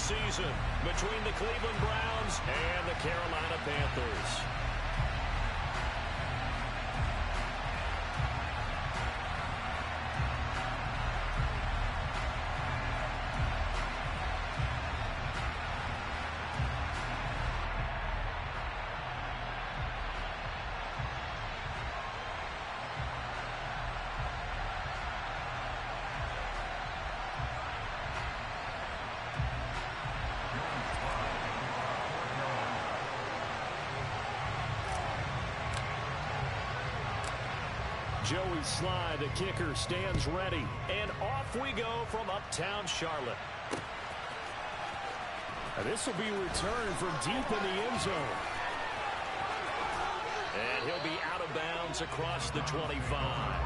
season between the Cleveland Browns and the Carolina Panthers. Joey Sly, the kicker, stands ready. And off we go from uptown Charlotte. This will be returned from deep in the end zone. And he'll be out of bounds across the 25.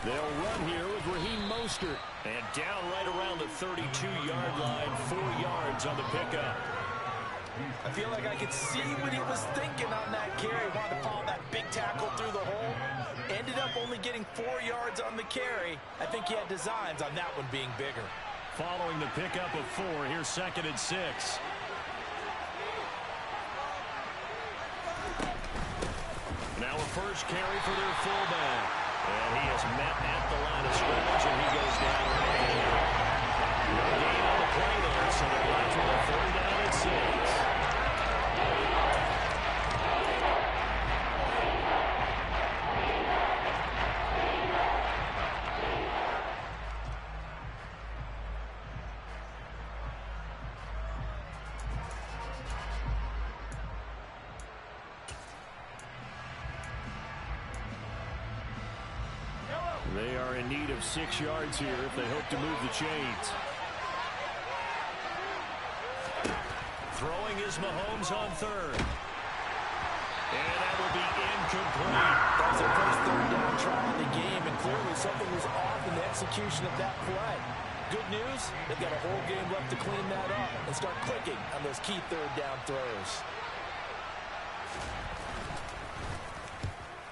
They'll run here with Raheem Mostert. And down right around the 32-yard line, 4 yards on the pickup. I feel like I could see what he was thinking on that carry. Wanted to follow that big tackle through the hole. Ended up only getting 4 yards on the carry. I think he had designs on that one being bigger. Following the pickup of 4, here's 2nd and 6. Now a first carry for their fullback. And he is met at the line of scrimmage, and he goes down. No gain on the play there, so they're left with a 3rd down and 6. They are in need of 6 yards here if they hope to move the chains. Throwing is Mahomes on 3rd. And that will be incomplete. That was their first 3rd down try in the game, and clearly something was off in the execution of that play. Good news, they've got a whole game left to clean that up and start clicking on those key 3rd down throws.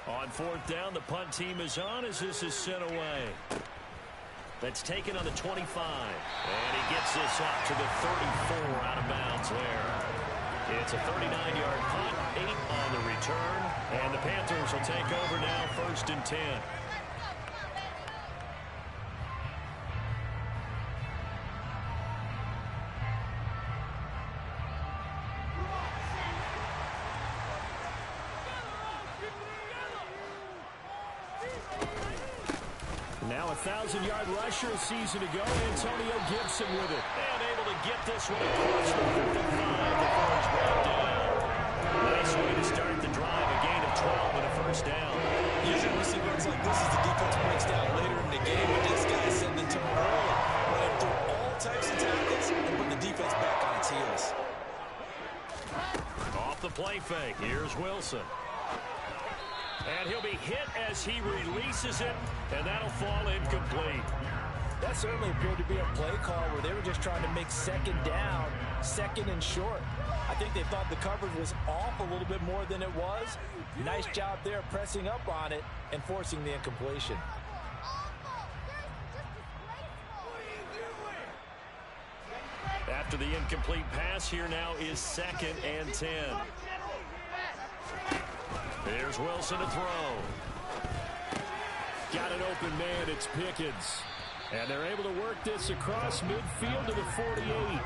On 4th down, the punt team is on as this is sent away. That's taken on the 25. And he gets this up to the 34 out of bounds there. It's a 39-yard punt, 8 on the return. And the Panthers will take over now, 1st and 10. Now a 1,000-yard rusher a season ago. Antonio Gibson with it. And able to get this one across the 45 before he's brought down. Nice way to start the drive. A gain of 12 and a 1st down. Usually we see runs like this as the defense breaks down later in the game, but this guy set the tone early. Running through all types of tackles and putting the defense back on its heels. Off the play fake. Here's Wilson. And he'll be hit as he releases it, and that'll fall incomplete. That certainly appeared to be a play call where they were just trying to make 2nd down, 2nd and short. I think they thought the coverage was off a little bit more than it was. Nice job there pressing up on it and forcing the incompletion. After the incomplete pass, here now is 2nd and 10. Here's Wilson to throw. Got an open man. It's Pickens. And they're able to work this across midfield to the 48.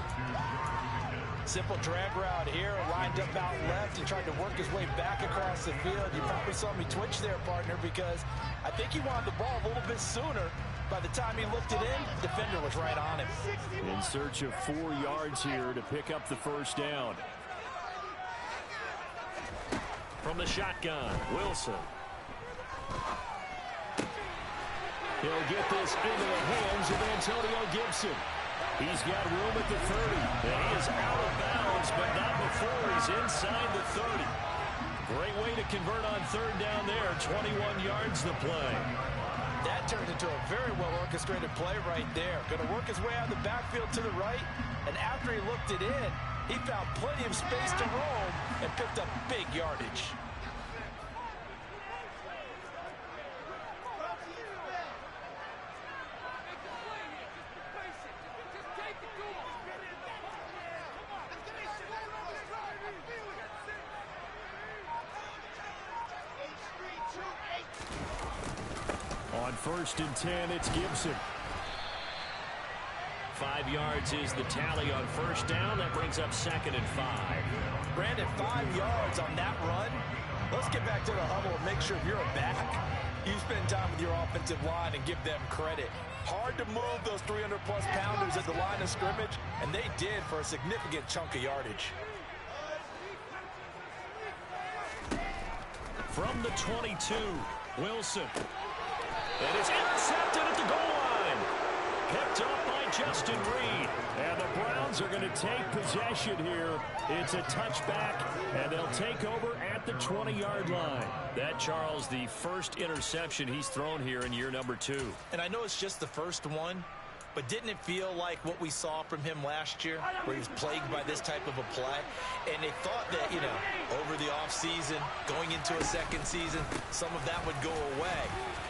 Simple drag route here, lined up out left. He tried to work his way back across the field. You probably saw me twitch there, partner, because I think he wanted the ball a little bit sooner. By the time he looked it in, the defender was right on him. In search of 4 yards here to pick up the 1st down. From the shotgun, Wilson. He'll get this into the hands of Antonio Gibson. He's got room at the 30. And he is out of bounds, but not before he's inside the 30. Great way to convert on 3rd down there. 21 yards the play. That turned into a very well-orchestrated play right there. Going to work his way out of the backfield to the right, and after he looked it in, he found plenty of space to roam and picked up big yardage. On 1st and 10, it's Gibson. 5 yards is the tally on 1st down. That brings up 2nd and 5. Brandon, 5 yards on that run. Let's get back to the huddle and make sure you're a back. You spend time with your offensive line and give them credit. Hard to move those 300-plus pounders at the line of scrimmage, and they did for a significant chunk of yardage. From the 22, Wilson. And it's intercepted at the goal line. Picked up by Justin Reed. And the Browns are going to take possession here. It's a touchback, and they'll take over at the 20-yard line. That, Charles, the first interception he's thrown here in year number 2. And I know it's just the first one, but didn't it feel like what we saw from him last year, where he was plagued by this type of a play? And they thought that, you know, over the offseason, going into a second season, some of that would go away.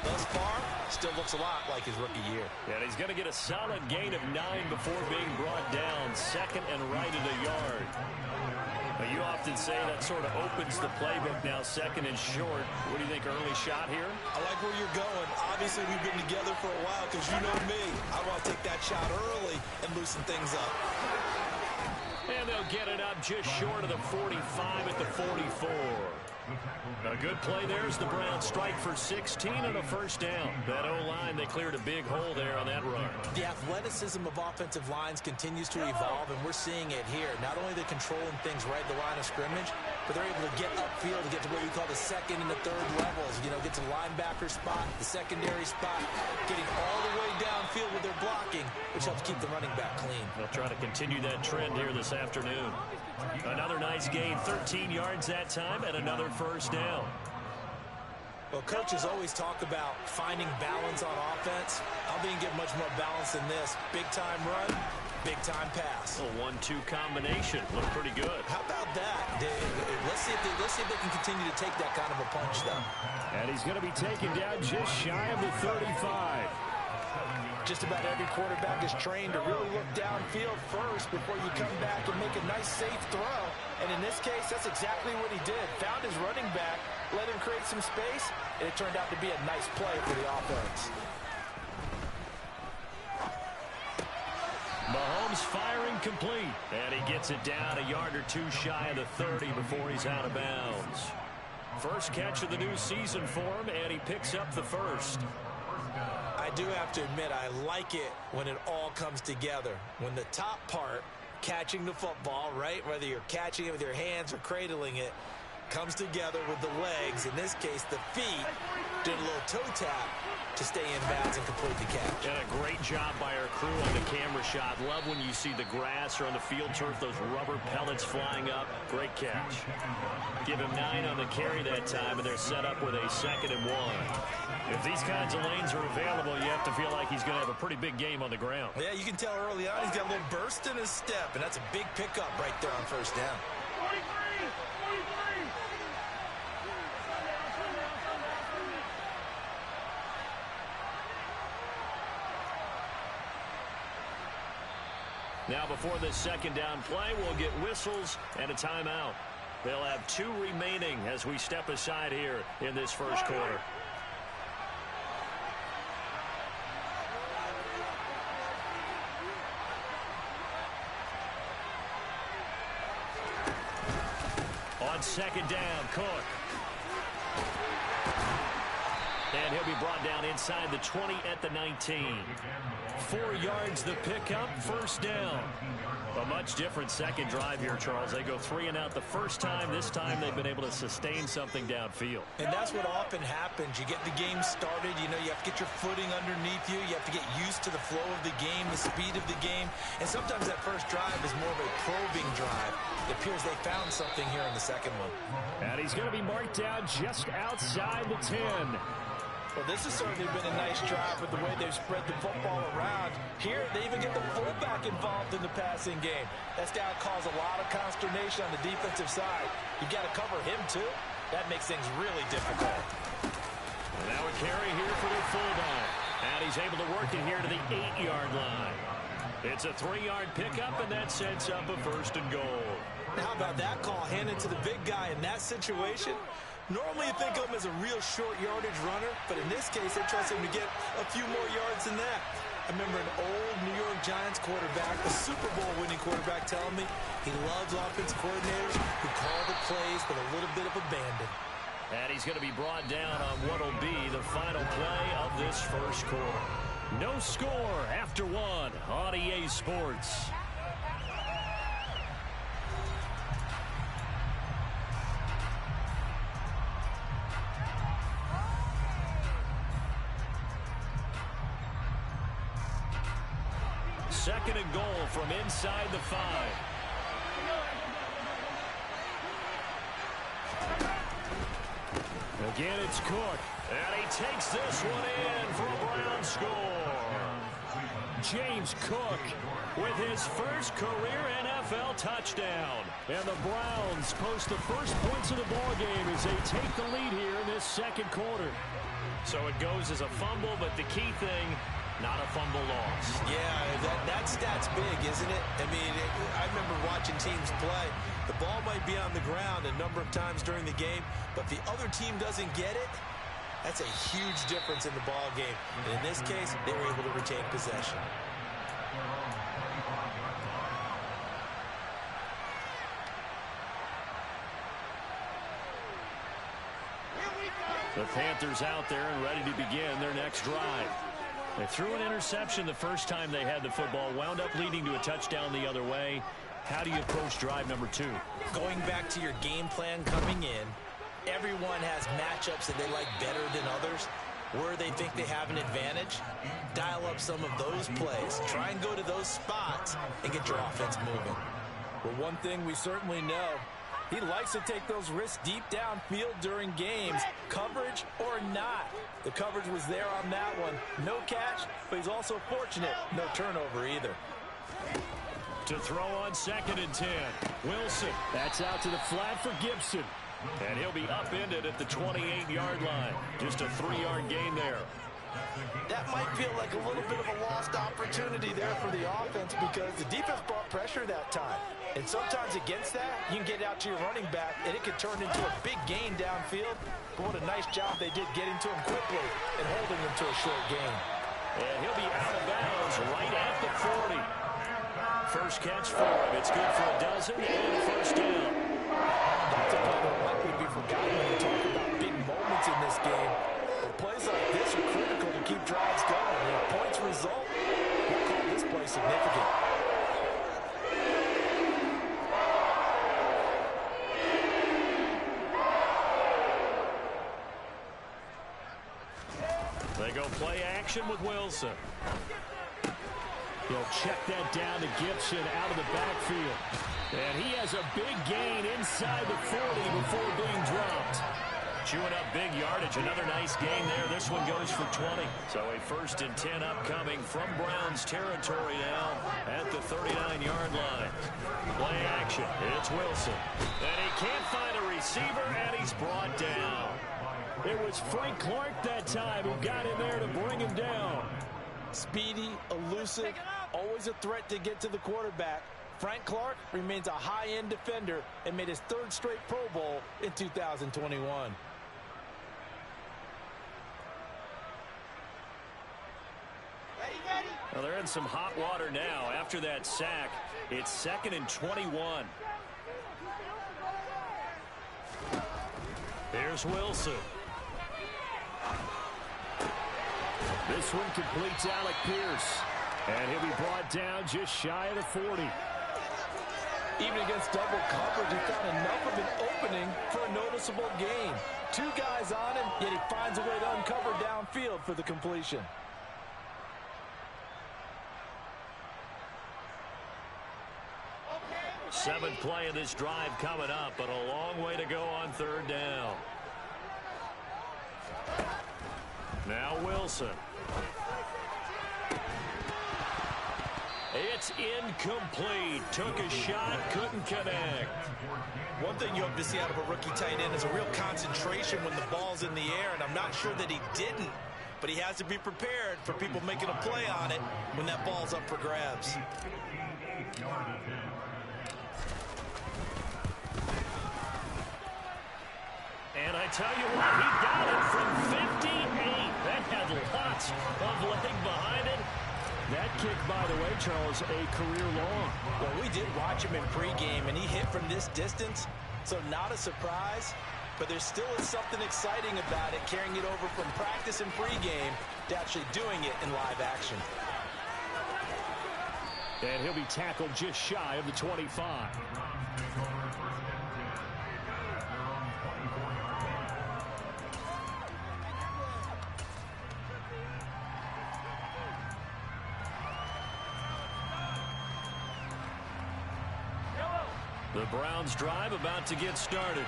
Thus far, still looks a lot like his rookie year. And he's going to get a solid gain of 9 before being brought down. 2nd and right at a yard. Now, you often say that sort of opens the playbook now, 2nd and short. What do you think, early shot here? I like where you're going. Obviously, we've been together for a while because you know me. I want to take that shot early and loosen things up. And they'll get it up just short of the 45 at the 44. A good play there as the Browns strike for 16 and a 1st down. That O-line, they cleared a big hole there on that run. The athleticism of offensive lines continues to evolve, and we're seeing it here. Not only they're controlling things right at the line of scrimmage, but they're able to get upfield to get to what we call the 2nd and the 3rd levels. You know, get to the linebacker spot, the secondary spot, getting all the way downfield with their blocking, which helps keep the running back clean. They'll try to continue that trend here this afternoon. Another nice gain, 13 yards that time, and another 1st down. Well, coaches always talk about finding balance on offense. I don't think you get much more balance than this. Big-time run, big-time pass. A 1-2 combination. Looked pretty good. How about that? Let's see if they can continue to take that kind of a punch, though. And he's going to be taken down just shy of the 35. Just about every quarterback is trained to really look downfield first before you come back and make a nice, safe throw. And in this case, that's exactly what he did. Found his running back, let him create some space, and it turned out to be a nice play for the offense. Mahomes firing complete. And he gets it down a yard or 2 shy of the 30 before he's out of bounds. First catch of the new season for him, and he picks up the 1st. I do have to admit, I like it when it all comes together. When the top part, catching the football, right, whether you're catching it with your hands or cradling it, comes together with the legs, in this case the feet, did a little toe tap to stay in bounds and complete the catch. And a great job by our crew on the camera shot. Love when you see the grass or on the field turf, those rubber pellets flying up. Great catch. Give him 9 on the carry that time, and they're set up with a 2nd and 1. If these kinds of lanes are available, you have to feel like he's going to have a pretty big game on the ground. Yeah, you can tell early on he's got a little burst in his step, and that's a big pickup right there on 1st down. Now before this 2nd down play, we'll get whistles and a timeout. They'll have 2 remaining as we step aside here in this 1st quarter. On 2nd down, Cook. And he'll be brought down inside the 20 at the 19. 4 yards the pickup, 1st down. A much different second drive here, Charles. They go 3 and out the first time. This time they've been able to sustain something downfield. And that's what often happens. You get the game started. You know, you have to get your footing underneath you. You have to get used to the flow of the game, the speed of the game. And sometimes that first drive is more of a probing drive. It appears they found something here in the second one. And he's going to be marked down just outside the 10. Well, this has certainly been a nice drive with the way they've spread the football around. Here, they even get the fullback involved in the passing game. That's got to cause a lot of consternation on the defensive side. You've got to cover him, too. That makes things really difficult. And now a carry here for their fullback. And he's able to work it here to the 8-yard line. It's a 3-yard pickup, and that sets up a 1st and goal. How about that call handed to the big guy in that situation? Normally you think of him as a real short yardage runner, but in this case, they trust him to get a few more yards than that. I remember an old New York Giants quarterback, a Super Bowl winning quarterback, telling me he loves offensive coordinators who call the plays with a little bit of abandon. And he's going to be brought down on what will be the final play of this first quarter. No score after 1 on EA Sports. Second and goal from inside the 5. Again, it's Cook. And he takes this one in for a Brown score. James Cook with his first career NFL touchdown. And the Browns post the first points of the ballgame as they take the lead here in this second quarter. So it goes as a fumble, but the key thing, not a fumble loss. Yeah, that stat's big, isn't it? I mean, I remember watching teams play. The ball might be on the ground a number of times during the game, but if the other team doesn't get it, that's a huge difference in the ball game. And in this case, they were able to retain possession. The Panthers out there and ready to begin their next drive. They threw an interception the first time they had the football, wound up leading to a touchdown the other way. How do you approach drive number 2? Going back to your game plan coming in, everyone has matchups that they like better than others. Where they think they have an advantage, dial up some of those plays. Try and go to those spots and get your offense moving. Well, one thing we certainly know, he likes to take those risks deep downfield during games, coverage or not. The coverage was there on that one. No catch, but he's also fortunate. No turnover either. To throw on 2nd and 10. Wilson. That's out to the flat for Gibson. And he'll be upended at the 28-yard line. Just a 3-yard gain there. That might feel like a little bit of a lost opportunity there for the offense because the defense brought pressure that time. And sometimes against that, you can get out to your running back, and it could turn into a big gain downfield. But what a nice job they did getting to him quickly and holding him to a short gain. And he'll be out of bounds right at the 40. First catch for him. It's good for a dozen and a first down. That's a play that likely to be forgotten when you talk about big moments in this game. But plays like this are critical to keep drives going. And if points result, we'll call this play significant. They go play action with Wilson. He'll check that down to Gibson out of the backfield. And he has a big gain inside the 40 before being dropped. Chewing up big yardage. Another nice gain there. This one goes for 20. So a 1st and 10 upcoming from Browns territory now at the 39-yard line. Play action. It's Wilson. And he can't find a receiver, and he's brought down. It was Frank Clark that time who got in there to bring him down. Speedy, elusive, always a threat to get to the quarterback. Frank Clark remains a high-end defender and made his 3rd straight Pro Bowl in 2021. Well, they're in some hot water now. After that sack, it's 2nd and 21. Here's Wilson. This one completes Alec Pierce. And he'll be brought down just shy of the 40. Even against double coverage, he found enough of an opening for a noticeable gain. 2 guys on him, yet he finds a way to uncover downfield for the completion. Seventh play of this drive coming up, but a long way to go on 3rd down. Now Wilson. It's incomplete. Took a shot, couldn't connect. One thing you hope to see out of a rookie tight end is a real concentration when the ball's in the air, and I'm not sure that he didn't, but he has to be prepared for people making a play on it when that ball's up for grabs. And I tell you what, he got it from 58. That had lots of leg behind it. That kick, by the way, Charles, a career long. Well, we did watch him in pregame, and he hit from this distance, so not a surprise. But there still is something exciting about it, carrying it over from practice and pregame to actually doing it in live action. And he'll be tackled just shy of the 25. The Browns drive about to get started.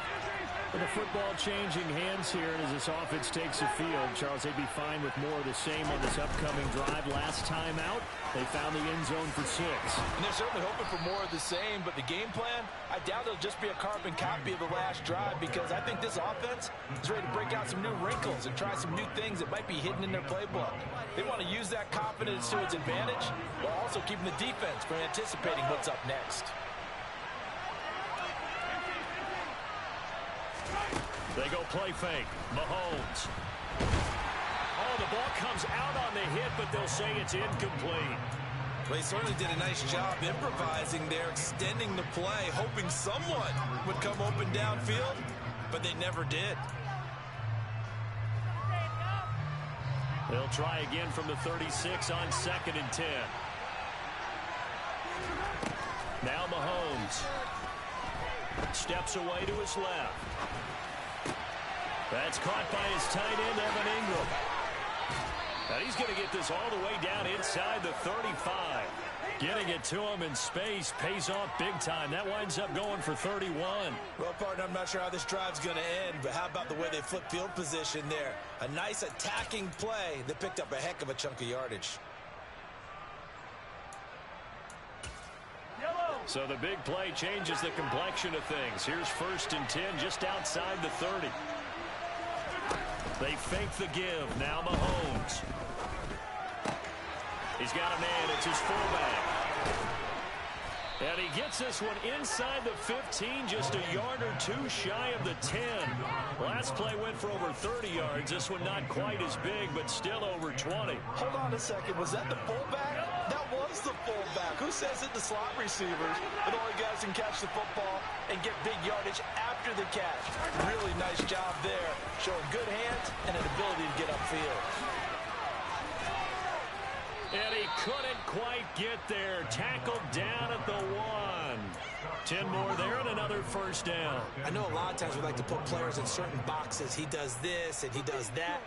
With the football changing hands here, and as this offense takes the field, Charles, they'd be fine with more of the same on this upcoming drive. Last time out, they found the end zone for 6. And they're certainly hoping for more of the same, but the game plan, I doubt it'll just be a carbon copy of the last drive, because I think this offense is ready to break out some new wrinkles and try some new things that might be hidden in their playbook. They want to use that confidence to its advantage, while also keeping the defense from anticipating what's up next. They go play fake. Mahomes. Oh, the ball comes out on the hit, but they'll say it's incomplete. Well, he certainly did a nice job improvising there, extending the play, hoping someone would come open downfield, but they never did. They'll try again from the 36 on 2nd and 10. Now Mahomes. Steps away to his left. That's caught by his tight end, Evan Ingram. And he's going to get this all the way down inside the 35. Getting it to him in space pays off big time. That winds up going for 31. Well, partner, I'm not sure how this drive's going to end, but how about the way they flip field position there? A nice attacking play that picked up a heck of a chunk of yardage. So the big play changes the complexion of things. Here's 1st and 10 just outside the 30. They fake the give. Now Mahomes. He's got a man. It's his fullback. And he gets this one inside the 15, just a yard or two shy of the 10. Last play went for over 30 yards. This one not quite as big, but still over 20. Hold on a second. Was that the fullback? That was the fullback. Who says it? The slot receivers. But only guys can catch the football and get big yardage after the catch. Really nice job there, showing good hands and an ability to get upfield. And he couldn't quite get there. Tackled down at the 1. 10 more there and another 1st down. I know a lot of times we like to put players in certain boxes. He does this and he does that.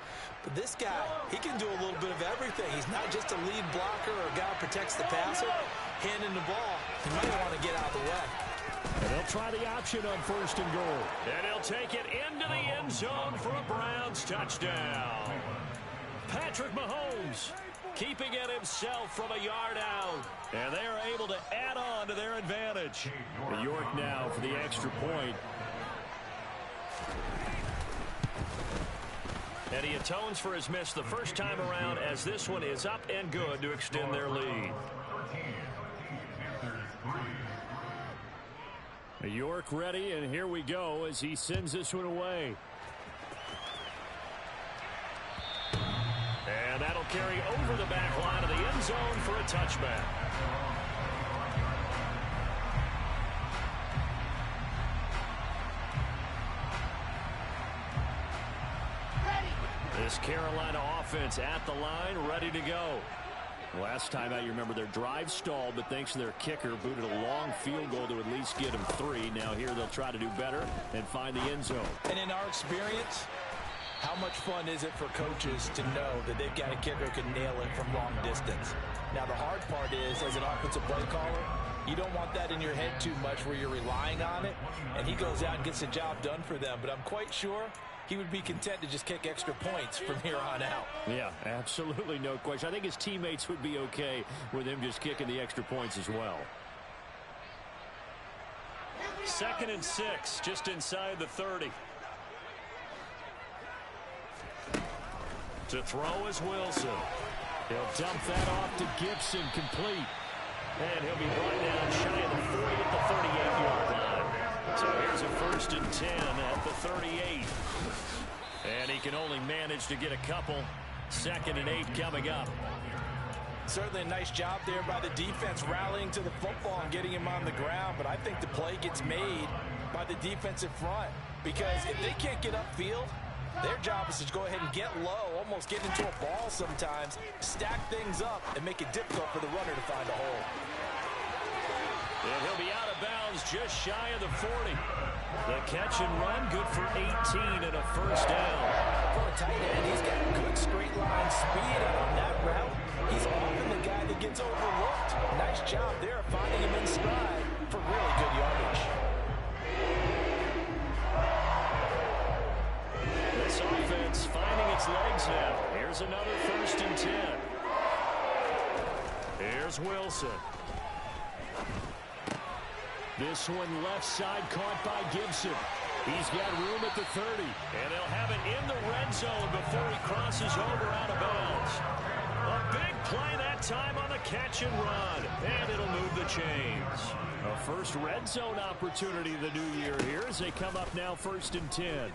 But this guy, he can do a little bit of everything. He's not just a lead blocker or a guy who protects the passer. Handing the ball, he might want to get out of the way. And they'll try the option on 1st and goal. And he'll take it into the end zone for a Browns touchdown. Patrick Mahomes keeping it himself from a yard out. And they are able to add on to their advantage. York now for the extra point. And he atones for his miss the first time around, as this one is up and good to extend their lead. York ready, and here we go as he sends this one away. And that'll carry over the back line of the end zone for a touchback. This Carolina offense at the line, ready to go. Last time out, you remember their drive stalled, but thanks to their kicker, booted a long field goal to at least get them 3. Now here they'll try to do better and find the end zone. And in our experience, how much fun is it for coaches to know that they've got a kicker who can nail it from long distance? Now the hard part is, as an offensive play caller, you don't want that in your head too much where you're relying on it, and he goes out and gets the job done for them. But I'm quite sure he would be content to just kick extra points from here on out. Yeah, absolutely no question. I think his teammates would be okay with him just kicking the extra points as well. 2nd and 6, just inside the 30. To throw is Wilson. He'll dump that off to Gibson, complete. And he'll be brought down shy of the 40 at the 38-yard line. So here's a 1st and 10 at the 38. And he can only manage to get a couple. 2nd and 8 coming up. Certainly a nice job there by the defense rallying to the football and getting him on the ground. But I think the play gets made by the defensive front. Because if they can't get upfield, their job is to go ahead and get low, almost get into a ball sometimes, stack things up, and make it difficult for the runner to find a hole. And he'll be out of bounds just shy of the 40. The catch and run, good for 18 and a 1st down. For a tight end, he's got good straight line speed, and on that route, he's often the guy that gets overlooked. Nice job there finding him in stride for really good yardage. This offense finding its legs now. Here's another 1st and 10. Here's Wilson. This one left side caught by Gibson. He's got room at the 30. And they'll have it in the red zone before he crosses over out of bounds. A big play that time on the catch and run. And it'll move the chains. A first red zone opportunity the new year here as they come up now 1st and 10.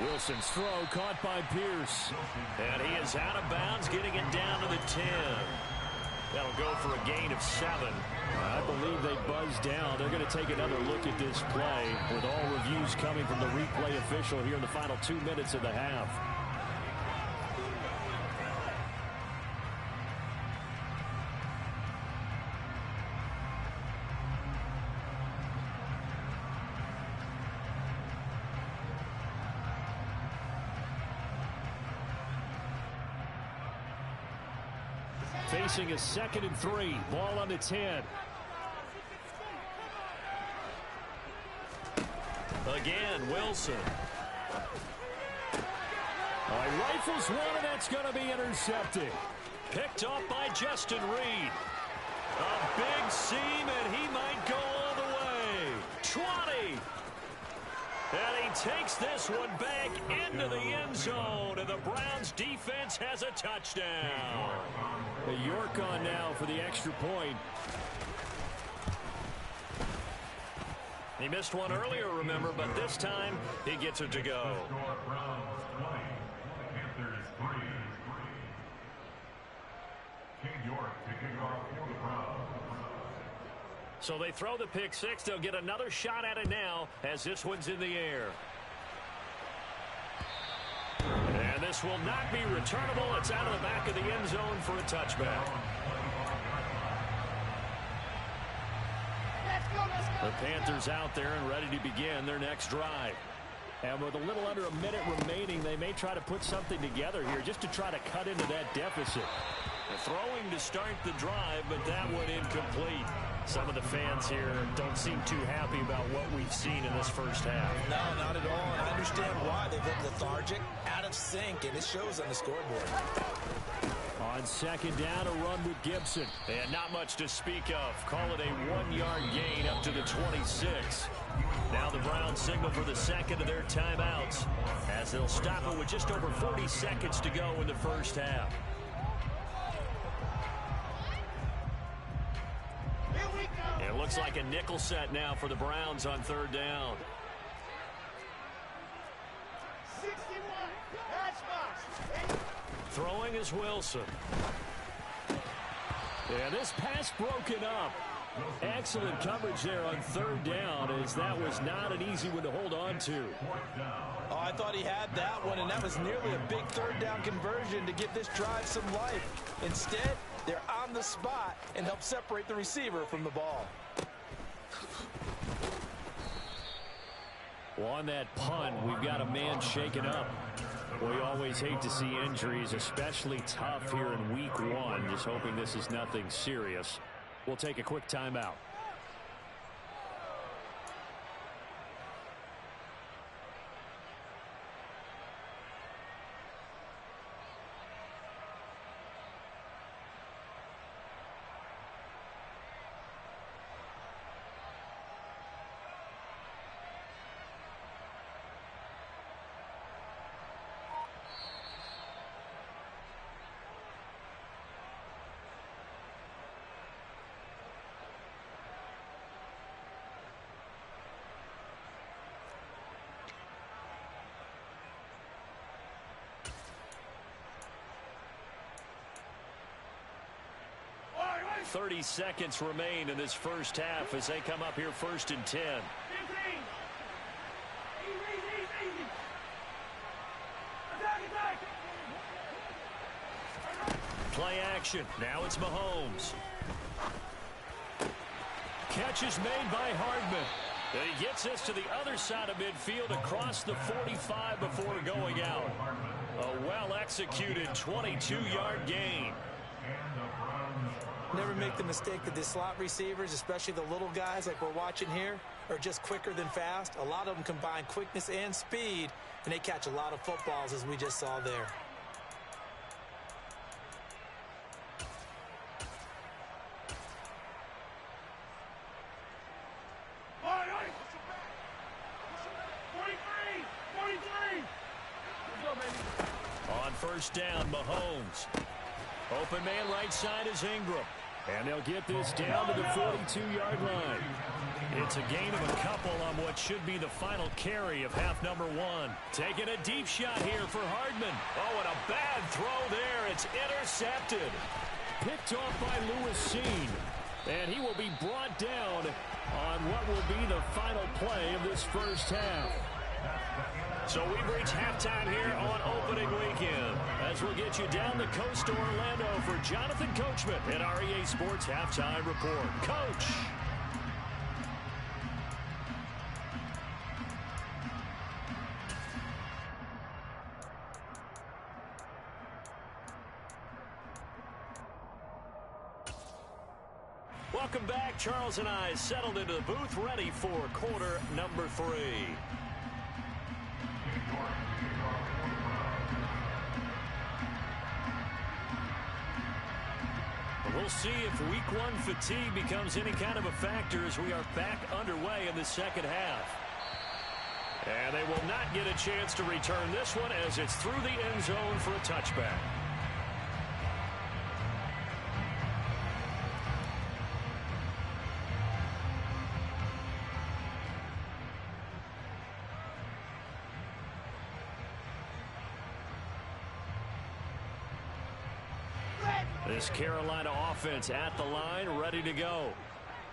Wilson's throw caught by Pierce. And he is out of bounds, getting it down to the 10. That'll go for a gain of 7. I believe they buzzed down. They're going to take another look at this play with all reviews coming from the replay official here in the final 2 minutes of the half. Facing a 2nd and 3. Ball on the 10. Again, Wilson. He rifles one, and that's going to be intercepted. Picked off by Justin Reed. A big seam, and he might go all the way. 20. And he takes this one back into the end zone, and the Browns defense has a touchdown. York on now for the extra point. He missed one earlier, remember, but this time he gets it to go. So they throw the pick six. They'll get another shot at it now as this one's in the air. And this will not be returnable. It's out of the back of the end zone for a touchback. The Panthers out there and ready to begin their next drive. And with a little under a minute remaining, they may try to put something together here just to try to cut into that deficit. Throwing to start the drive, but that one incomplete. Some of the fans here don't seem too happy about what we've seen in this first half. No, not at all. And I understand why. They've looked lethargic, out of sync, and it shows on the scoreboard. On second down, a run with Gibson. And not much to speak of. Call it a 1-yard gain up to the 26. Now the Browns signal for the second of their timeouts as they'll stop it with just over 40 seconds to go in the first half. It looks like a nickel set now for the Browns on third down. 61. Throwing is Wilson. Yeah, this pass broken up. Excellent coverage there on third down, as that was not an easy one to hold on to. Oh, I thought he had that one, and that was nearly a big third down conversion to give this drive some life. Instead, they're on the spot and help separate the receiver from the ball. Well, on that punt, we've got a man shaken up. We always hate to see injuries, especially tough here in week one. Just hoping this is nothing serious. We'll take a quick timeout. 30 seconds remain in this first half as they come up here 1st and 10. Play action. Now it's Mahomes. Catch is made by Hardman. And he gets this to the other side of midfield across the 45 before going out. A well-executed 22-yard gain. Never make the mistake that the slot receivers, especially the little guys like we're watching here, are just quicker than fast. A lot of them combine quickness and speed, and they catch a lot of footballs, as we just saw there. On first down, Mahomes. Open man right side is Ingram. And they'll get this down to the 42-yard line. It's a gain of a couple on what should be the final carry of half number 1. Taking a deep shot here for Hardman. Oh, and a bad throw there. It's intercepted. Picked off by Lewis Seen. And he will be brought down on what will be the final play of this first half. So we've reached halftime here on opening weekend as we'll get you down the coast to Orlando for Jonathan Coachman at our EA Sports Halftime Report. Coach. Welcome back. Charles and I settled into the booth ready for quarter number 3. We'll see if week 1 fatigue becomes any kind of a factor as we are back underway in the second half. And they will not get a chance to return this one as it's through the end zone for a touchback. This Carolina offense at the line, ready to go.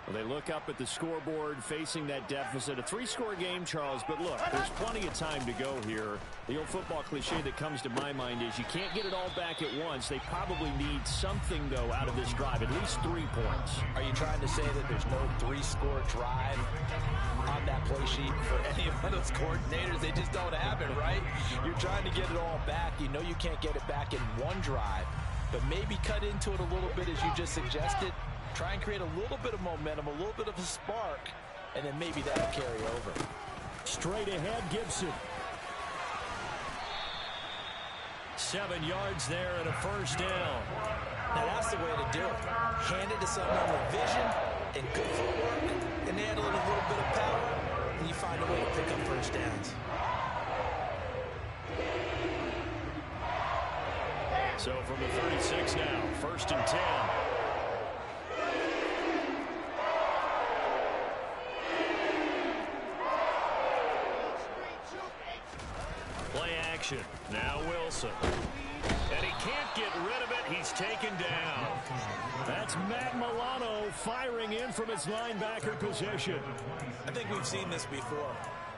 Well, they look up at the scoreboard facing that deficit. A 3-score game, Charles, but look, there's plenty of time to go here. The old football cliche that comes to my mind is you can't get it all back at once. They probably need something, though, out of this drive, at least 3 points. Are you trying to say that there's no 3-score drive on that play sheet for any of those coordinators? They just don't have it, right? You're trying to get it all back. You know you can't get it back in one drive. But maybe cut into it a little bit as you just suggested. Try and create a little bit of momentum, a little bit of a spark, and then maybe that'll carry over. Straight ahead, Gibson. 7 yards there and a first down. Now that's the way to do it. Hand it to someone with vision and good footwork, and add a little bit of power, and you find a way to pick up first downs. So from the 36 now, 1st and 10. Play action. Now Wilson. And he can't get rid of it. He's taken down. That's Matt Milano firing in from his linebacker position. I think we've seen this before.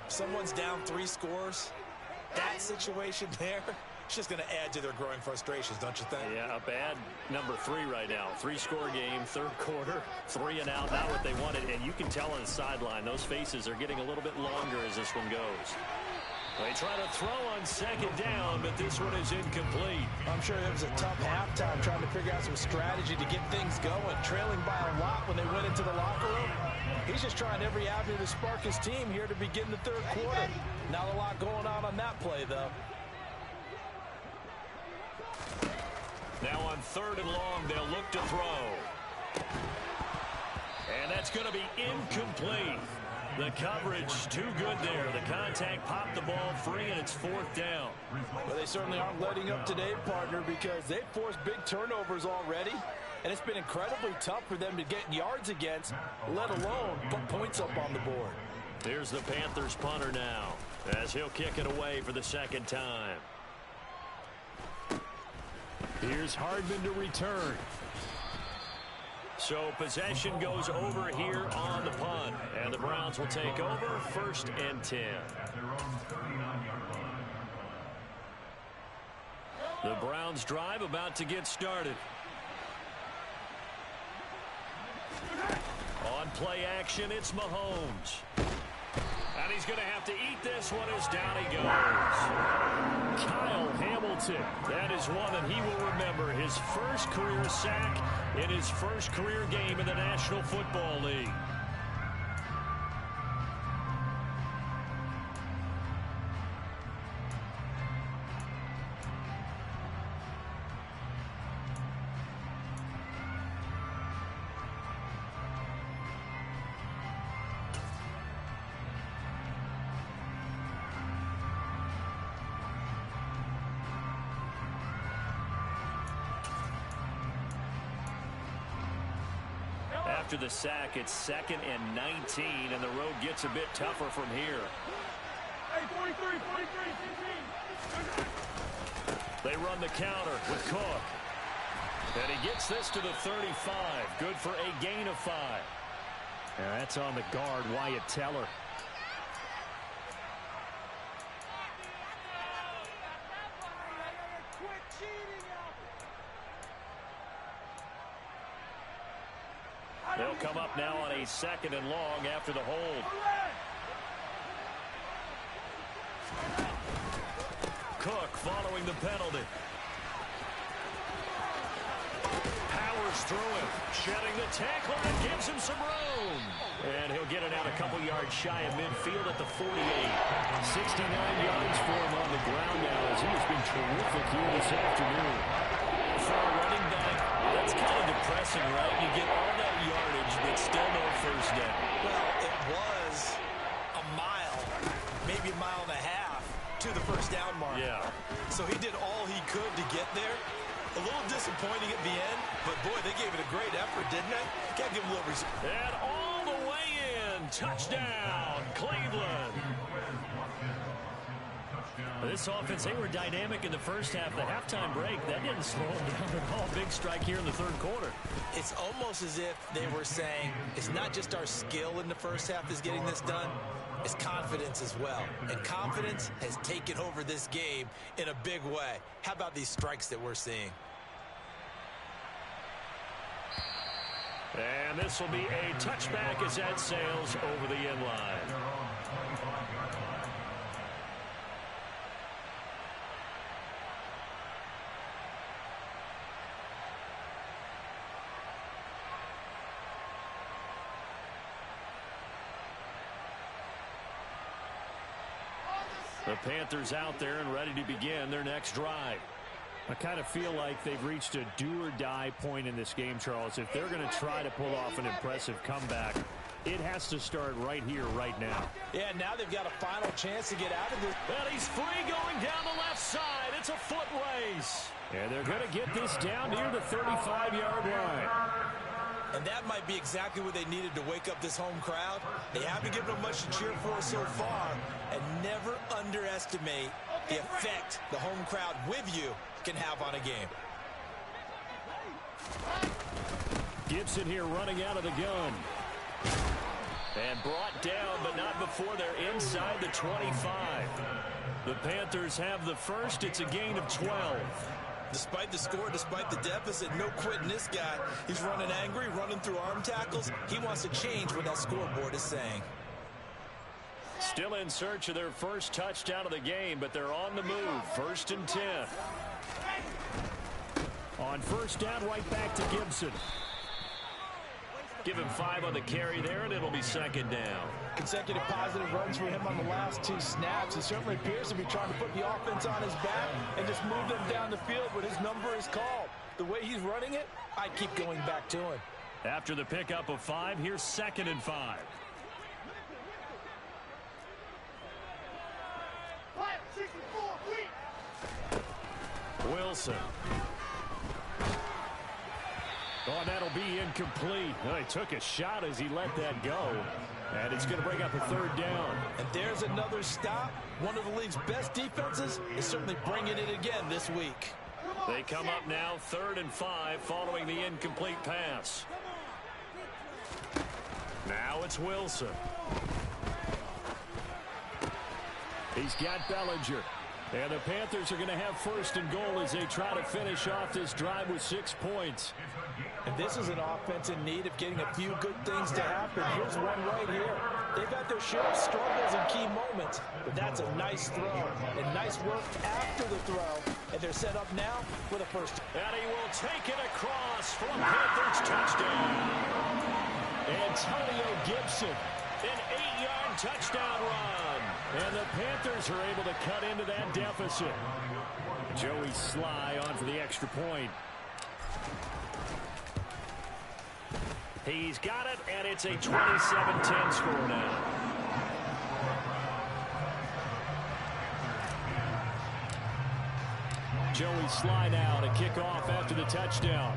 Someone's down 3 scores. That situation there, it's just going to add to their growing frustrations, don't you think? Yeah, a bad number 3 right now. 3-score game, 3rd quarter, 3 and out, not what they wanted. And you can tell on the sideline, those faces are getting a little bit longer as this one goes. They try to throw on 2nd down, but this one is incomplete. I'm sure it was a tough halftime trying to figure out some strategy to get things going. Trailing by a lot when they went into the locker room. He's just trying every avenue to spark his team here to begin the 3rd quarter. Not a lot going on that play, though. Now on 3rd and long, they'll look to throw. And that's going to be incomplete. The coverage too good there. The contact popped the ball free, and it's 4th down. Well, they certainly aren't letting up today, partner, because they've forced big turnovers already. And it's been incredibly tough for them to get yards against, let alone put points up on the board. Here's the Panthers punter now, as he'll kick it away for the 2nd time. Here's Hardman to return. So possession goes over here on the punt. And the Browns will take over 1st and 10. The Browns drive about to get started. On play action, it's Mahomes. And he's going to have to eat this one as down he goes. Kyle Hamilton. That is one that he will remember. His first career sack in his first career game in the National Football League. After the sack, it's 2nd and 19, and the road gets a bit tougher from here. Hey, 43, 43, 15. They run the counter with Cook. And he gets this to the 35. Good for a gain of 5. Yeah, that's on the guard, Wyatt Teller. Quit cheating out there. They'll come up now on a 2nd and long after the hold. Cook following the penalty. Powers through him, shedding the tackle and gives him some room. And he'll get it out a couple yards shy of midfield at the 48. 69 yards for him on the ground now as he has been terrific here this afternoon. For a running back, that's kind of depressing, right? You get all that yardage, but still no first down. Well, it was a mile, maybe a mile and a half to the first down mark. Yeah. So he did all he could to get there. A little disappointing at the end, but boy, they gave it a great effort, didn't they? Got to give them a little respect. And all the way in. Touchdown, Cleveland. This offense, they were dynamic in the first half. The halftime break, that didn't slow them down at all. Big strike here in the third quarter. It's almost as if they were saying, it's not just our skill in the first half that's getting this done, it's confidence as well. And confidence has taken over this game in a big way. How about these strikes that we're seeing? And this will be a touchback as that sails over the end line. The Panthers out there and ready to begin their next drive. I kind of feel like they've reached a do-or-die point in this game, Charles. If they're going to try to pull off an impressive comeback, it has to start right here, right now. Yeah, now they've got a final chance to get out of this. And he's free going down the left side. It's a foot race. And they're going to get this down near the 35-yard line. And that might be exactly what they needed to wake up this home crowd. They haven't given them much to cheer for so far. And never underestimate the effect the home crowd with you can have on a game. Gibson here running out of the gun. And brought down, but not before they're inside the 25. The Panthers have the first. It's a gain of 12. Despite the score, despite the deficit, no quitting this guy. He's running angry, running through arm tackles. He wants to change what that scoreboard is saying. Still in search of their first touchdown of the game, but they're on the move. 1st and 10. On first down, right back to Gibson. Give him 5 on the carry there, and it'll be 2nd down. Consecutive positive runs for him on the last 2 snaps. He certainly appears to be trying to put the offense on his back and just move them down the field when his number is called. The way he's running it, I keep going back to him. After the pickup of 5, here's 2nd and 5. Wilson. Oh, that'll be incomplete. Oh, he took a shot as he let that go. And it's going to bring up a 3rd down. And there's another stop. One of the league's best defenses is certainly bringing it again this week. They come up now 3rd and 5 following the incomplete pass. Now it's Wilson. He's got Bellinger. And the Panthers are going to have first and goal as they try to finish off this drive with 6 points. And this is an offense in need of getting a few good things to happen. Here's one right here. They've had their share of struggles in key moments, but that's a nice throw and nice work after the throw. And they're set up now with a first. And he will take it across for a Panthers touchdown. Antonio Gibson, an 8-yard touchdown run. And the Panthers are able to cut into that deficit. Joey Sly on for the extra point. He's got it, and it's a 27-10 score now. Joey Sly now to kick off after the touchdown.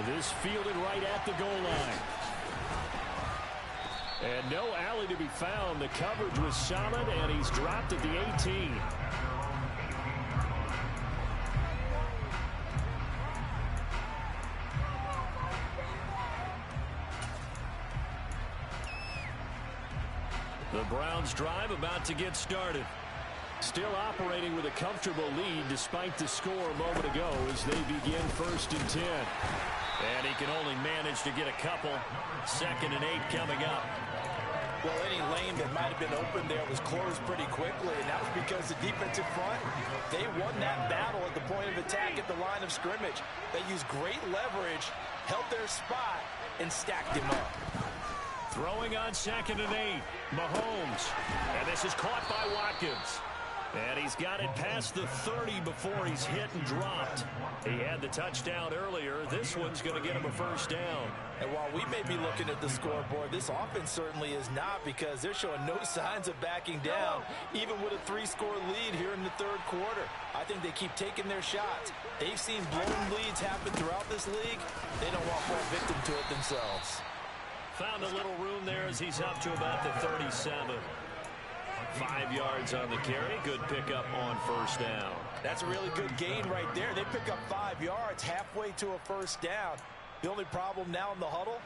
This fielded right at the goal line. And no alley to be found. The coverage was solid, and he's dropped at the 18. The Browns drive about to get started. Still operating with a comfortable lead despite the score a moment ago as they begin 1st and 10. And he can only manage to get a couple. 2nd and 8 coming up. Well, any lane that might have been open there was closed pretty quickly, and that was because the defensive front, they won that battle at the point of attack at the line of scrimmage. They used great leverage, held their spot, and stacked him up. Throwing on 2nd and 8. Mahomes. And this is caught by Watkins. And he's got it past the 30 before he's hit and dropped. He had the touchdown earlier. This one's going to get him a first down. And while we may be looking at the scoreboard, this offense certainly is not, because they're showing no signs of backing down, even with a 3-score lead here in the 3rd quarter. I think they keep taking their shots. They've seen blown leads happen throughout this league. They don't want to fall victim to it themselves. Found a little room there as he's up to about the 37. 5 yards on the carry. Good pickup on first down. That's a really good gain right there. They pick up 5 yards halfway to a first down. The only problem now in the huddle,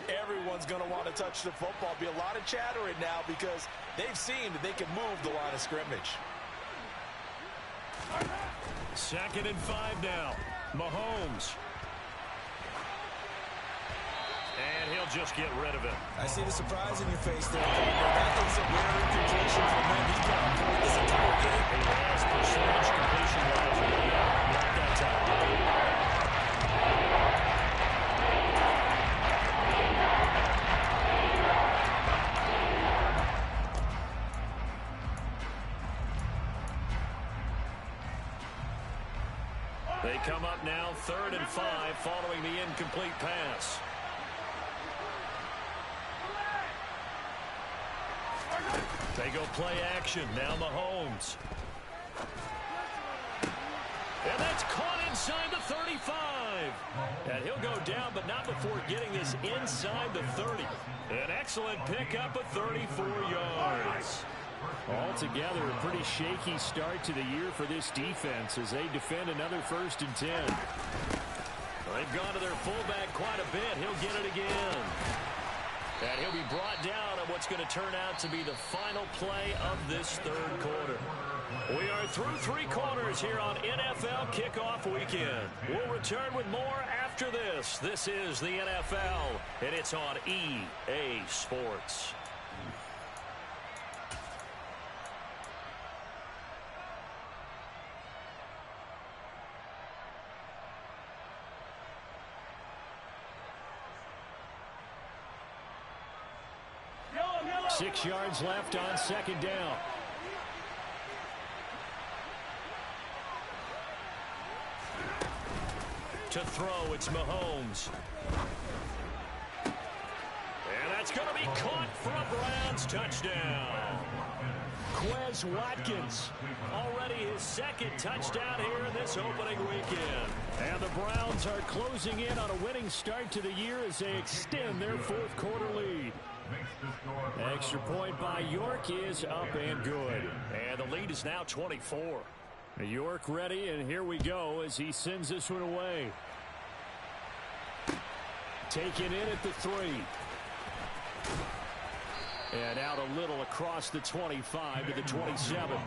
everyone's going to want to touch the football. Be a lot of chattering now because they've seen that they can move the line of scrimmage. 2nd and 5 now. Mahomes. And he'll just get rid of it. I see the surprise in your face there. That is a rare incompletion from him. He's got a point this entire game. A last percentage completion wise. Not that time. They come up now 3rd and 5 following the incomplete pass. They go play action. Now Mahomes. And that's caught inside the 35. And he'll go down, but not before getting this inside the 30. An excellent pickup of 34 yards. Altogether, a pretty shaky start to the year for this defense as they defend another 1st and 10. They've gone to their fullback quite a bit. He'll get it again. And he'll be brought down on what's going to turn out to be the final play of this 3rd quarter. We are through 3 quarters here on NFL Kickoff Weekend. We'll return with more after this. This is the NFL, and it's on EA Sports. Yellow. 6 yards left on 2nd down. To throw, it's Mahomes. And that's going to be caught for a Browns touchdown. Quez Watkins, already his 2nd touchdown here in this opening weekend. And the Browns are closing in on a winning start to the year as they extend their 4th quarter lead. Extra point by York is up and good. And the lead is now 24. York ready, and here we go as he sends this one away. taken in at the 3. And out a little across the 25 to the 27.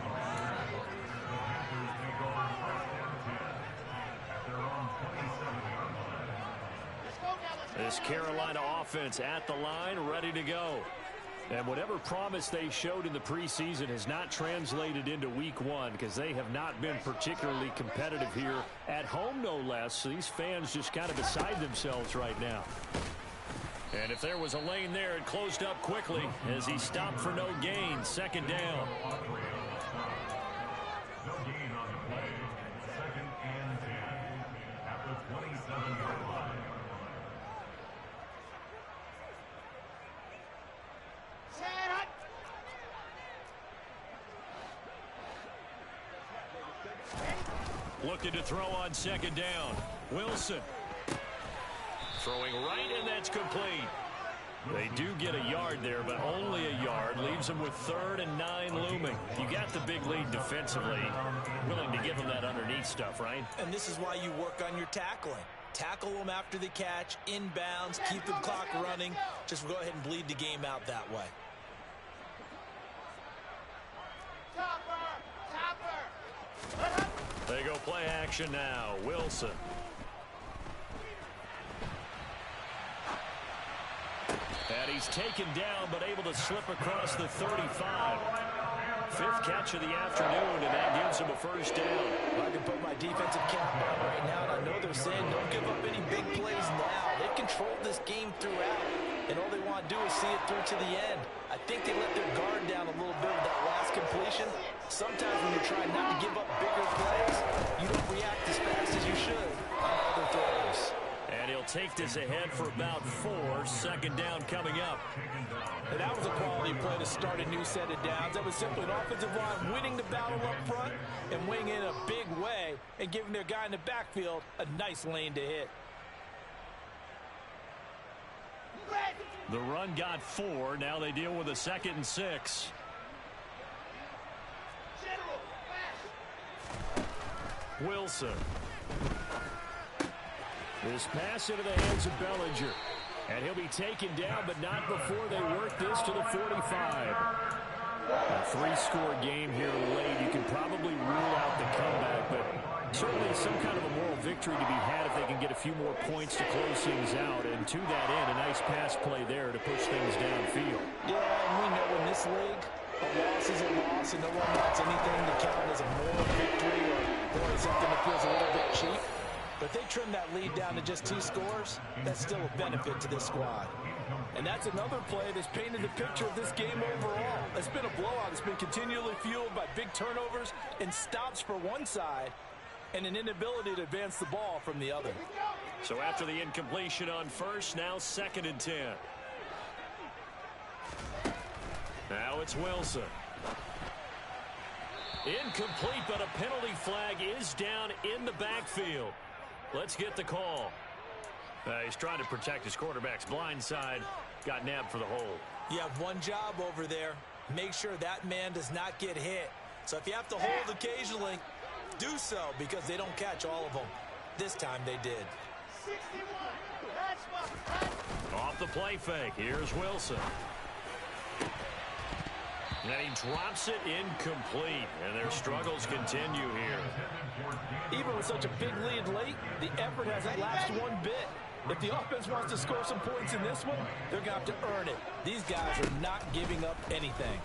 This Carolina offense at the line, ready to go. And whatever promise they showed in the preseason has not translated into week 1 because they have not been particularly competitive here at home, no less. So these fans just kind of beside themselves right now. And if there was a lane there, it closed up quickly as he stopped for no gain. 2nd down. No gain on the play. 2nd and 10 at the 27-yard line. Looking to throw on 2nd down. Wilson. Throwing right, and that's complete. They do get a yard there, but only a yard. Leaves them with 3rd and 9 looming. You got the big lead defensively. Willing to give them that underneath stuff, right? And this is why you work on your tackling. Tackle them after the catch, inbounds, keep the clock running. Just go ahead and bleed the game out that way. They go play action now. Wilson. And he's taken down, but able to slip across the 35. 5th catch of the afternoon, and that gives him a 1st down. I can put my defensive cap on right now, and I know they're saying don't give up any big plays now. They've controlled this game throughout, and all they want to do is see it through to the end. I think they let their guard down a little bit with that last completion. Sometimes when you're trying not to give up bigger plays, you don't react as fast as you should on other throws. And he'll take this ahead for about 4. 2nd down coming up. And that was a quality play to start a new set of downs. That was simply an offensive line winning the battle up front and winning in a big way and giving their guy in the backfield a nice lane to hit. The run got 4. Now they deal with a 2nd and 6. Wilson. This pass into the hands of Bellinger. And he'll be taken down, but not before they work this to the 45. A 3-score game here late. You can probably rule out the comeback, but certainly some kind of a moral victory to be had if they can get a few more points to close things out. And to that end, a nice pass play there to push things downfield. Yeah, and we know in this league, a loss is a loss, and no one wants anything to count as a moral victory or something that feels a little bit cheap. But if they trim that lead down to just 2 scores, that's still a benefit to this squad. And that's another play that's painted the picture of this game overall. It's been a blowout. It's been continually fueled by big turnovers and stops for one side and an inability to advance the ball from the other. So after the incompletion on 1st, now 2nd and 10. Now it's Wilson. Incomplete, but a penalty flag is down in the backfield. Let's get the call. He's trying to protect his quarterback's blind side. Got nabbed for the hold. You have one job over there. Make sure that man does not get hit. So if you have to hold occasionally, do so because they don't catch all of them. This time they did. 61. Off the play fake. Here's Wilson. And he drops it incomplete. And their struggles continue here. Even with such a big lead late, the effort hasn't lapsed one bit. If the offense wants to score some points in this one, they're going to have to earn it. These guys are not giving up anything.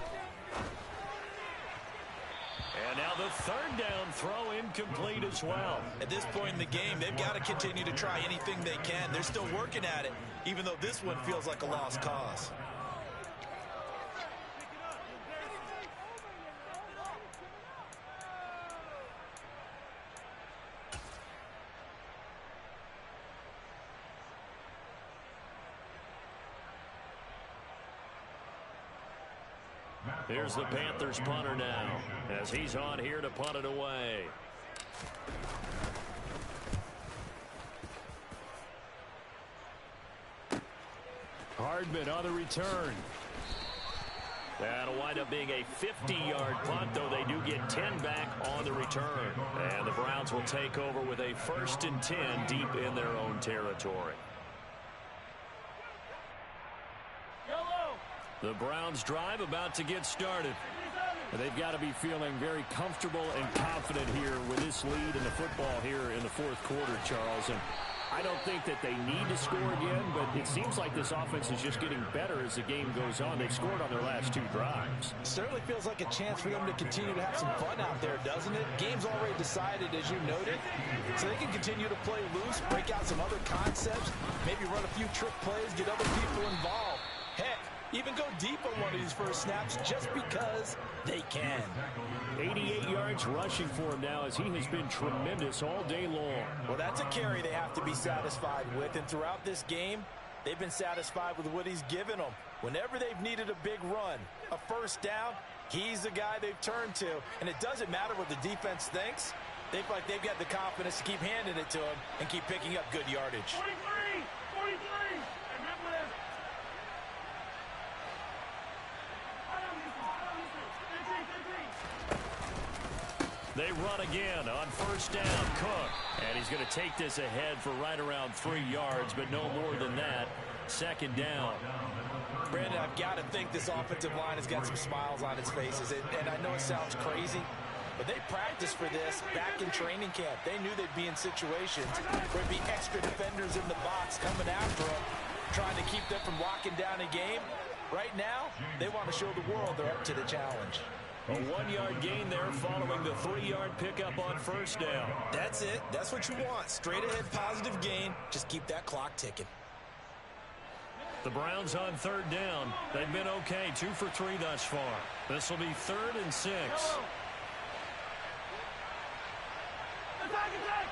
And now the 3rd down throw incomplete as well. At this point in the game, they've got to continue to try anything they can. They're still working at it, even though this one feels like a lost cause. Here's the Panthers punter now, as he's on here to punt it away. Hardman on the return. That'll wind up being a 50-yard punt, though they do get 10 back on the return. And the Browns will take over with a 1st and 10 deep in their own territory. The Browns drive about to get started. They've got to be feeling very comfortable and confident here with this lead in the football here in the fourth quarter, Charles. And I don't think that they need to score again, but it seems like this offense is just getting better as the game goes on. They've scored on their last 2 drives. Certainly feels like a chance for them to continue to have some fun out there, doesn't it? Game's already decided, as you noted, so they can continue to play loose, break out some other concepts, maybe run a few trick plays, get other people involved. Heck, even go deep on one of these first snaps just because they can. 88 yards rushing for him now as he has been tremendous all day long. Well, that's a carry they have to be satisfied with, and throughout this game, they've been satisfied with what he's given them. Whenever they've needed a big run, a first down, he's the guy they've turned to, and it doesn't matter what the defense thinks. They feel like they've got the confidence to keep handing it to him and keep picking up good yardage. 43! 43! They run again on first down. Cook. And he's going to take this ahead for right around 3 yards, but no more than that. Second down. Brandon, I've got to think this offensive line has got some smiles on its faces. And I know it sounds crazy, but they practiced for this back in training camp. They knew they'd be in situations where there'd be extra defenders in the box coming after them, trying to keep them from locking down a game. Right now, they want to show the world they're up to the challenge. A 1-yard gain there following the 3-yard pickup on first down. That's it. That's what you want. Straight ahead positive gain. Just keep that clock ticking. The Browns on third down. They've been okay. 2 for 3 thus far. This will be 3rd and 6. Attack, attack!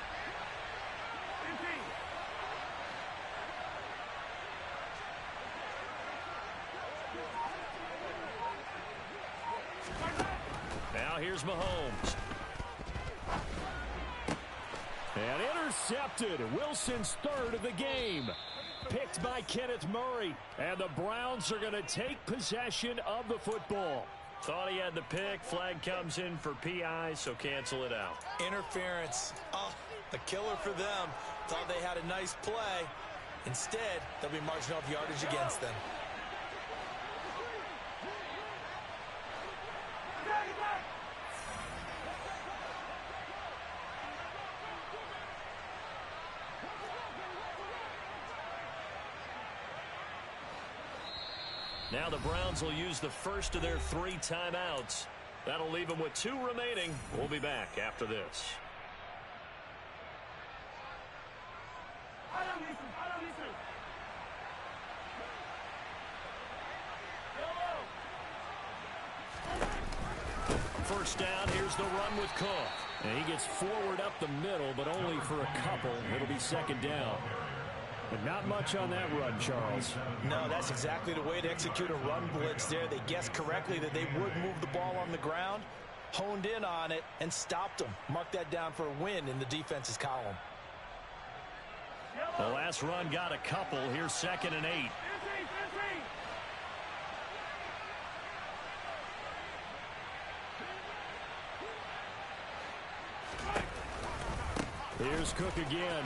Now here's Mahomes. And intercepted. Wilson's 3rd of the game. Picked by Kenneth Murray. And the Browns are going to take possession of the football. Thought he had the pick. Flag comes in for PI, so cancel it out. Interference. Oh, a killer for them. Thought they had a nice play. Instead, they'll be marching off yardage against them. Now the Browns will use the first of their 3 timeouts. That'll leave them with 2 remaining. We'll be back after this. First down, here's the run with Cook. And he gets forward up the middle, but only for a couple. It'll be second down. But not much on that run, Charles. No, that's exactly the way to execute a run blitz there. They guessed correctly that they would move the ball on the ground, honed in on it, and stopped them. Mark that down for a win in the defense's column. The last run got a couple. Here's 2nd and 8. Here's Cook again.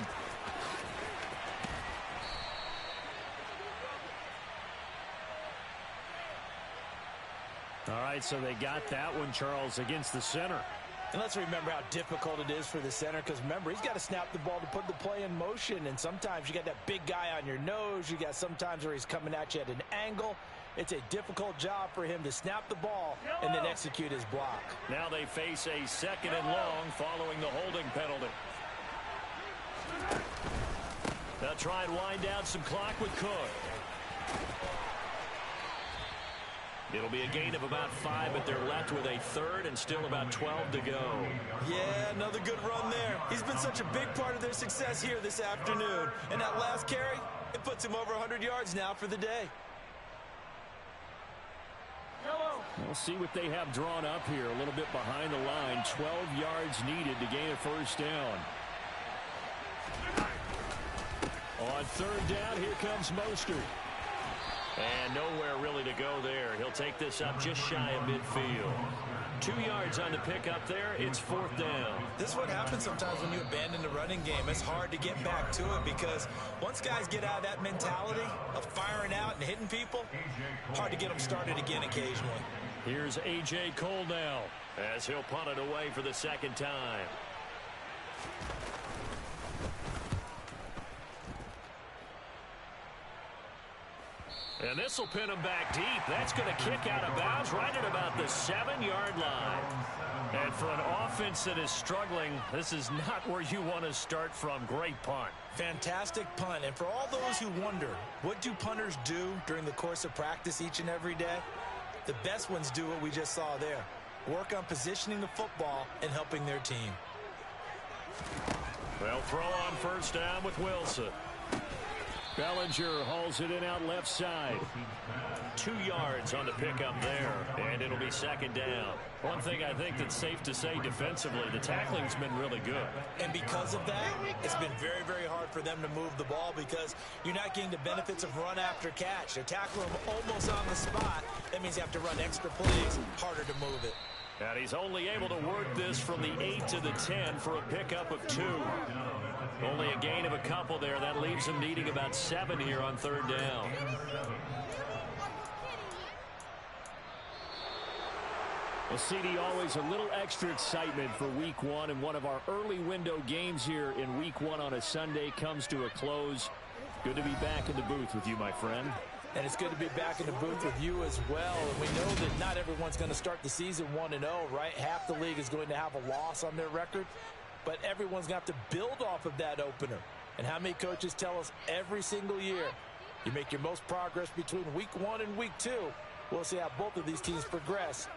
All right, so they got that one, Charles, against the center. And let's remember how difficult it is for the center, because remember, he's got to snap the ball to put the play in motion, and sometimes you got that big guy on your nose. You got sometimes where he's coming at you at an angle. It's a difficult job for him to snap the ball and then execute his block. Now they face a 2nd and long following the holding penalty. They'll try and wind down some clock with Cook. It'll be a gain of about 5, but they're left with a 3rd and still about 12 to go. Yeah, another good run there. He's been such a big part of their success here this afternoon. And that last carry, it puts him over 100 yards now for the day. We'll see what they have drawn up here. A little bit behind the line. 12 yards needed to gain a first down. On 3rd down, here comes Mostert. And nowhere really to go there. He'll take this up just shy of midfield. 2 yards on the pickup there. It's 4th down. This is what happens sometimes when you abandon the running game. It's hard to get back to it because once guys get out of that mentality of firing out and hitting people, hard to get them started again occasionally. Here's A.J. Cole now, as he'll punt it away for the 2nd time. And this will pin him back deep. That's going to kick out of bounds right at about the 7-yard line. And for an offense that is struggling, this is not where you want to start from. Great punt. Fantastic punt. And for all those who wonder, what do punters do during the course of practice each and every day? The best ones do what we just saw there. Work on positioning the football and helping their team. Well, throw on 1st down with Wilson. Bellinger hauls it in out left side. 2 yards on the pickup there, and it'll be 2nd down. One thing I think that's safe to say defensively, the tackling's been really good. And because of that, it's been very, very hard for them to move the ball because you're not getting the benefits of run after catch. They're tackling them almost on the spot. That means you have to run extra plays, harder to move it. And he's only able to work this from the 8 to the 10 for a pickup of 2. Only a gain of a couple there. That leaves him needing about 7 here on 3rd down. Well, CD, always a little extra excitement for Week 1, and one of our early window games here in Week 1 on a Sunday comes to a close. Good to be back in the booth with you, my friend. And it's good to be back in the booth with you as well. And we know that not everyone's going to start the season 1-0, right? Half the league is going to have a loss on their record. But everyone's going to have to build off of that opener. And how many coaches tell us every single year, you make your most progress between Week 1 and Week 2. We'll see how both of these teams progress